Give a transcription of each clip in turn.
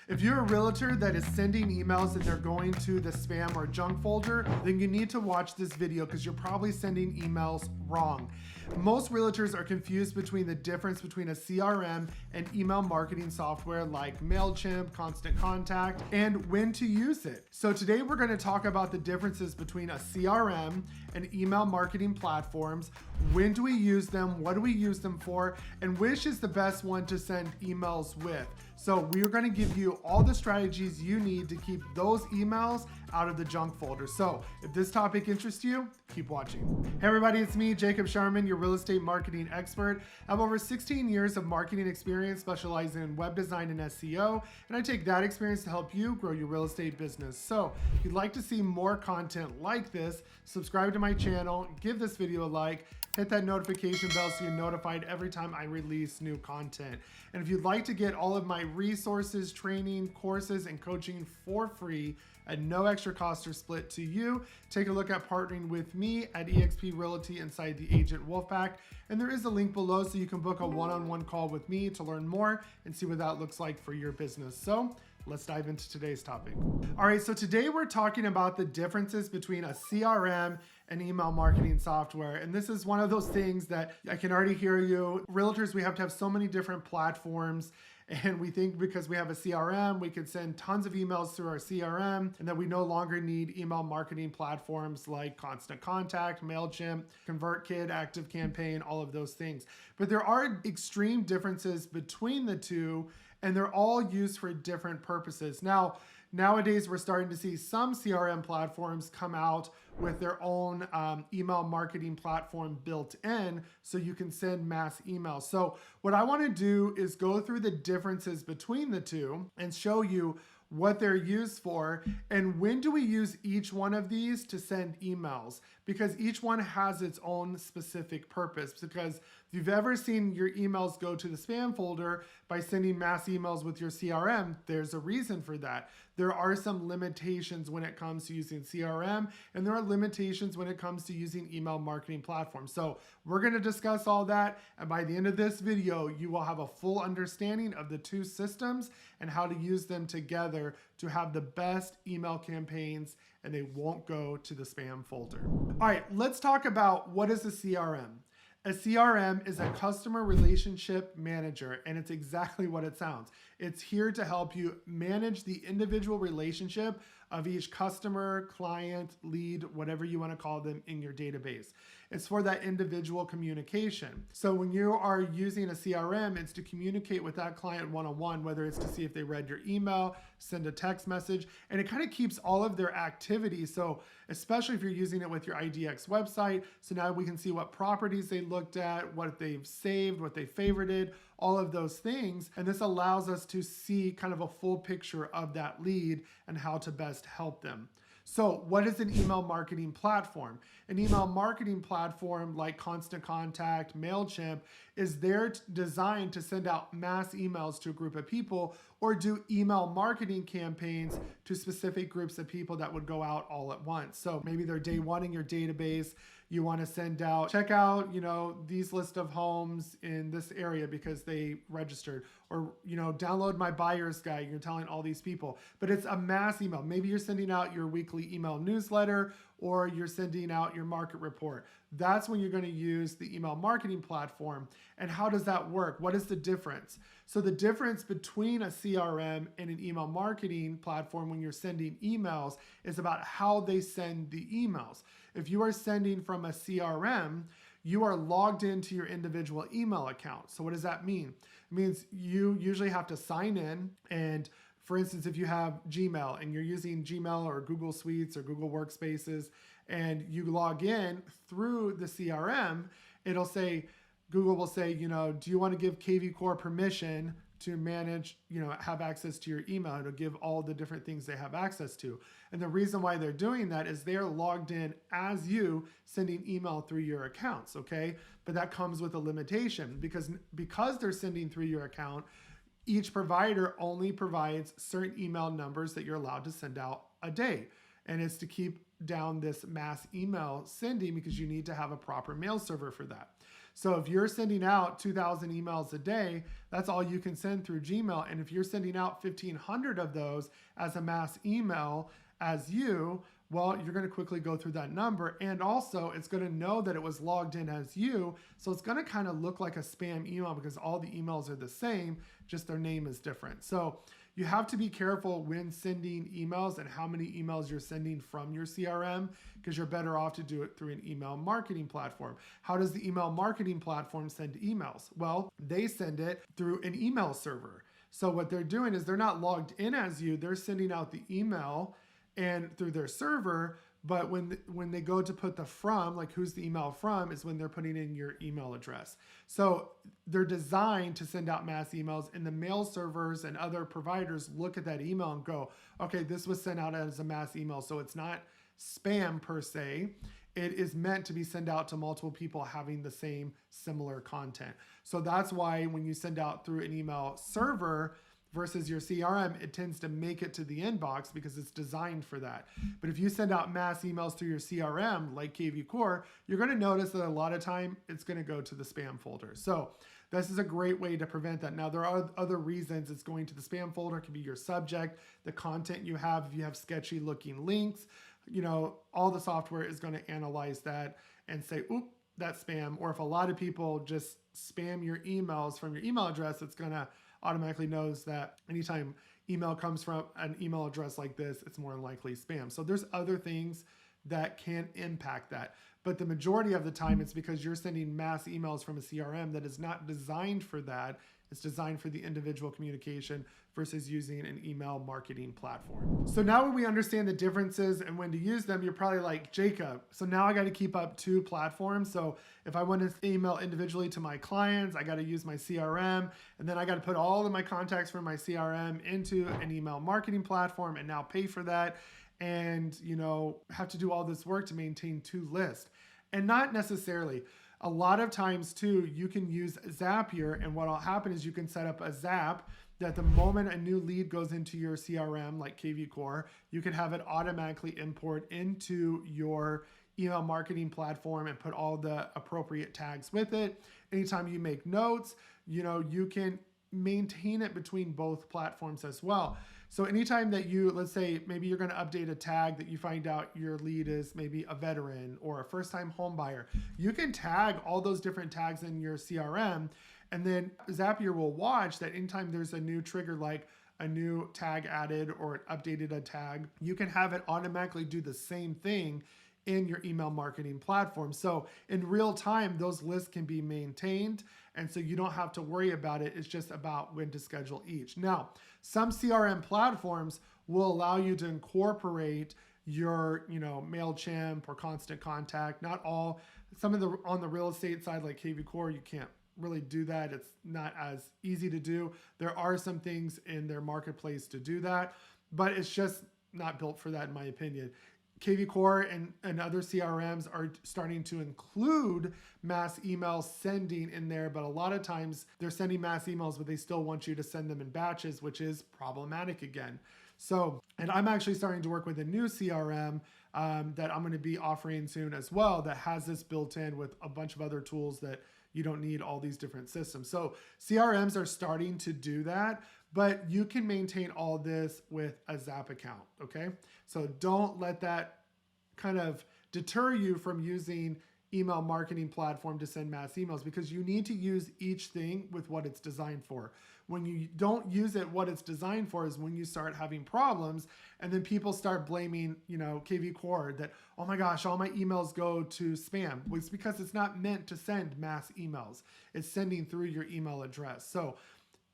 If you're a realtor that is sending emails and they're going to the spam or junk folder, then you need to watch this video because you're probably sending emails wrong. Most realtors are confused between the difference between a CRM and email marketing software like MailChimp, Constant Contact, and when to use it. So today we're going to talk about the differences between a CRM and email marketing platforms. When do we use them? What do we use them for? And which is the best one to send emails with? So we're going to give you all the strategies you need to keep those emails out of the junk folder. So if this topic interests you, keep watching. Hey everybody, it's me, Jacob Shireman, your real estate marketing expert. I have over 16 years of marketing experience specializing in web design and SEO, and I take that experience to help you grow your real estate business. So if you'd like to see more content like this, subscribe to my channel, give this video a like, hit that notification bell so you're notified every time I release new content. And if you'd like to get all of my resources, training, courses, and coaching for free at no extra cost or split to you, take a look at partnering with me at eXp Realty inside the Agent Wolfpack. And there is a link below so you can book a one-on-one call with me to learn more and see what that looks like for your business. So let's dive into today's topic. All right, so today we're talking about the differences between a CRM and email marketing software. And this is one of those things that I can already hear you. Realtors, we have to have so many different platforms. And we think because we have a CRM, we can send tons of emails through our CRM and that we no longer need email marketing platforms like Constant Contact, MailChimp, ConvertKit, ActiveCampaign, all of those things. But there are extreme differences between the two, and they're all used for different purposes. Now, nowadays, we're starting to see some CRM platforms come out with their own email marketing platform built in so you can send mass emails. So what I want to do is go through the differences between the two and show you what they're used for and when do we use each one of these to send emails, because each one has its own specific purpose. Because if you've ever seen your emails go to the spam folder by sending mass emails with your CRM, there's a reason for that. There are some limitations when it comes to using CRM, and there are limitations when it comes to using email marketing platforms. So we're going to discuss all that, and by the end of this video, you will have a full understanding of the two systems and how to use them together to have the best email campaigns, and they won't go to the spam folder. All right, let's talk about what is a CRM. A CRM is a customer relationship manager, and it's exactly what it sounds. It's here to help you manage the individual relationship of each customer, client, lead, whatever you want to call them in your database. It's for that individual communication. So when you are using a CRM, it's to communicate with that client one-on-one, whether it's to see if they read your email, send a text message, and it kind of keeps all of their activity. So especially if you're using it with your IDX website, so now we can see what properties they looked at, what they've saved, what they favorited, all of those things. And this allows us to see kind of a full picture of that lead and how to best help them. So what is an email marketing platform? An email marketing platform like Constant Contact, MailChimp is there designed to send out mass emails to a group of people or do email marketing campaigns to specific groups of people that would go out all at once. So maybe they're day one in your database. You want to send out, check out, these list of homes in this area because they registered, or, download my buyer's guide. You're telling all these people, but it's a mass email. Maybe you're sending out your weekly email newsletter or you're sending out your market report. That's when you're going to use the email marketing platform. And how does that work? What is the difference? So the difference between a CRM and an email marketing platform when you're sending emails is about how they send the emails. If you are sending from a CRM, you are logged into your individual email account. So what does that mean? It means you usually have to sign in, and for instance, if you have Gmail and you're using Gmail or Google Suites or Google Workspaces and you log in through the CRM, it'll say, Google will say, do you want to give kvCORE permission to manage, have access to your email? It'll give all the different things they have access to. And the reason why they're doing that is they're logged in as you sending email through your accounts, okay? But that comes with a limitation because they're sending through your account, each provider only provides certain email numbers that you're allowed to send out a day. And it's to keep down this mass email sending because you need to have a proper mail server for that. So if you're sending out 2,000 emails a day, that's all you can send through Gmail. And if you're sending out 1,500 of those as a mass email as you, well, you're going to quickly go through that number. And also it's going to know that it was logged in as you. So it's going to kind of look like a spam email because all the emails are the same, just their name is different. So you have to be careful when sending emails and how many emails you're sending from your CRM, because you're better off to do it through an email marketing platform. How does the email marketing platform send emails? Well, they send it through an email server. So what they're doing is they're not logged in as you, they're sending out the email and through their server. But when they go to put the from, like who's the email from, is when they're putting in your email address. So they're designed to send out mass emails, and the mail servers and other providers look at that email and go, okay, this was sent out as a mass email. So it's not spam per se. It is meant to be sent out to multiple people having the same similar content. So that's why when you send out through an email server versus your CRM, it tends to make it to the inbox because it's designed for that. But if you send out mass emails through your CRM, like kvCORE, you're going to notice that a lot of time it's going to go to the spam folder. So this is a great way to prevent that. Now, there are other reasons it's going to the spam folder. It can be your subject, the content you have. If you have sketchy looking links, you know, all the software is going to analyze that and say, oop, that's spam. Or if a lot of people just spam your emails from your email address, it's going to automatically knows that anytime email comes from an email address like this, it's more than likely spam. So there's other things that can impact that. But the majority of the time, it's because you're sending mass emails from a CRM that is not designed for that. It's designed for the individual communication versus using an email marketing platform. So now when we understand the differences and when to use them, you're probably like, Jacob, so now I got to keep up 2 platforms. So if I want to email individually to my clients, I got to use my CRM, and then I got to put all of my contacts from my CRM into an email marketing platform and now pay for that. And, you know, have to do all this work to maintain 2 lists. And not necessarily. A lot of times too, you can use Zapier, and what will happen is you can set up a Zap that the moment a new lead goes into your CRM, like kvCORE, you can have it automatically import into your email marketing platform and put all the appropriate tags with it. Anytime you make notes, you know, you can maintain it between both platforms as well. So anytime that you, let's say maybe you're going to update a tag that you find out your lead is maybe a veteran or a first-time home buyer, you can tag all those different tags in your CRM, and then Zapier will watch that anytime there's a new trigger, like a new tag added or updated a tag, you can have it automatically do the same thing in your email marketing platform. So in real time, those lists can be maintained. And so you don't have to worry about it. It's just about when to schedule each. Now, some CRM platforms will allow you to incorporate your, you know, MailChimp or Constant Contact. Not all. Some of the, on the real estate side, like kvCORE, you can't really do that. It's not as easy to do. There are some things in their marketplace to do that, but it's just not built for that, in my opinion. kvCORE and other CRMs are starting to include mass email sending in there, but a lot of times they're sending mass emails, but they still want you to send them in batches, which is problematic again. So, and I'm actually starting to work with a new CRM that I'm going to be offering soon as well that has this built in with a bunch of other tools that you don't need all these different systems. So CRMs are starting to do that, but you can maintain all this with a Zap account, okay? So don't let that kind of deter you from using email marketing platform to send mass emails, because you need to use each thing with what it's designed for. When you don't use it what it's designed for is when you start having problems, and then people start blaming, you know, kvCORE that, oh my gosh, all my emails go to spam. Well, it's because it's not meant to send mass emails. It's sending through your email address. So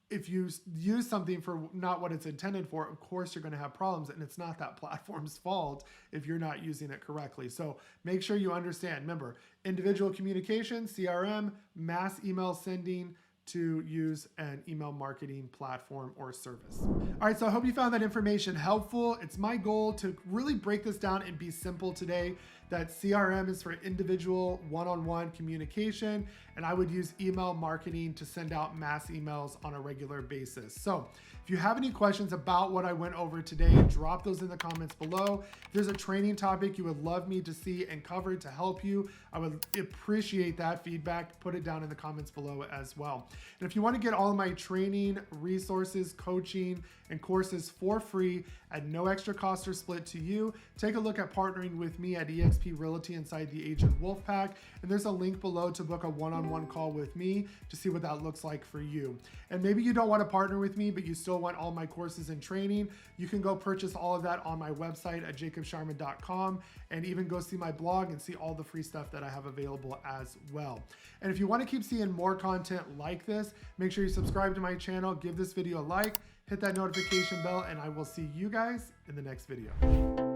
if you use something for not what it's intended for, of course you're going to have problems, and it's not that platform's fault if you're not using it correctly. So make sure you understand. Remember, individual communication, CRM, mass email sending, to use an email marketing platform or service. All right, so I hope you found that information helpful. It's my goal to really break this down and be simple today. that CRM is for individual one-on-one communication, and I would use email marketing to send out mass emails on a regular basis. So if you have any questions about what I went over today, drop those in the comments below. If there's a training topic you would love me to see and cover to help you, I would appreciate that feedback. Put it down in the comments below as well. And if you want to get all of my training, resources, coaching, and courses for free at no extra cost or split to you, take a look at partnering with me at eXp Realty inside the Agent Wolfpack. And there's a link below to book a one-on-one call with me to see what that looks like for you. And maybe you don't want to partner with me, but you still want all my courses and training. You can go purchase all of that on my website at jacobsharman.com, and even go see my blog and see all the free stuff that I have available as well. And if you want to keep seeing more content like this, make sure you subscribe to my channel, give this video a like, hit that notification bell, and I will see you guys in the next video.